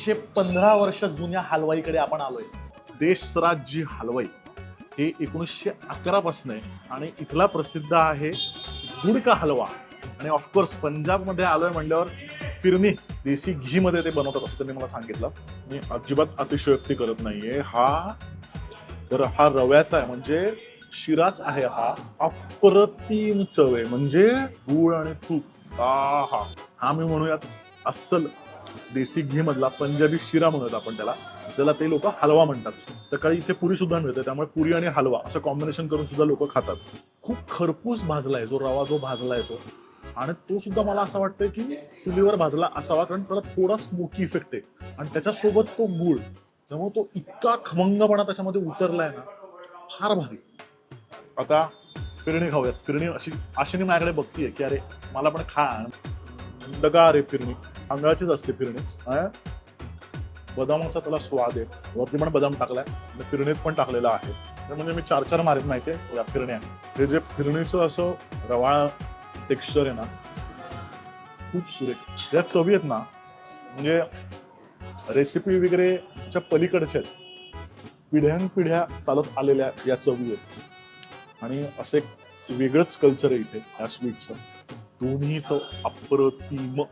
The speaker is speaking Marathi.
115 वर्ष जुन्या हलवाईकडे आपण आलोय. देशराज्य हलवाई हे 1911 पासून आहे आणि इथला प्रसिद्ध आहे गुड का हलवा. आणि ऑफकोर्स पंजाबमध्ये आलोय म्हणल्यावर फिरनी देसी घी मध्ये ते बनवतात असं त्यांनी मला सांगितलं. मी अजिबात अतिशयोक्ती करत नाहीये. हा रव्याचा आहे, म्हणजे शिराच आहे. हा अप्रतिम चव आहे, म्हणजे गूळ आणि तूप. हा मी म्हणूयात अस्सल देसी घी मधला पंजाबी शिरा म्हणूयात आपण त्याला ते लोक हलवा म्हणतात. सकाळी इथे पुरी सुद्धा मिळते, त्यामुळे पुरी आणि हलवा असं कॉम्बिनेशन करून सुद्धा लोक खातात. खूप खरपूस भाजलाय जो रवा, जो भाजलाय तो, आणि तो सुद्धा मला असं वाटतंय की चुलीवर भाजला असावा, कारण त्याला थोडा स्मोकी इफेक्ट आहे आणि त्याच्यासोबत तो गूळ, त्यामुळे तो इतका खमंगपणा त्याच्यामध्ये उतरलाय ना, फार भारी. आता फिरणी खाऊयात. फिरणी अशी माझ्याकडे बघतीये की अरे मला पण खा. थंडगार आहे फिरणी, तांदळाचीच असते फिरणी. बदामाचा त्याला स्वाद आहे, वरती पण बदाम टाकलाय, फिरणीत पण टाकलेला आहे. म्हणजे मी 4 मारीत माहितीये या फिरण्या. हे जे फिरणीचं असं रवाळ टेक्स्चर आहे ना, खूप सुरेख. या चवी आहेत ना, म्हणजे रेसिपी वगैरेच्या पलीकडच्या पिढ्यानपिढ्या चालत आलेल्या या चवी आहेत. आणि असं एक वेगळंच कल्चर आहे इथे या स्वीटचं. दोन्हीचं अप्रतिम.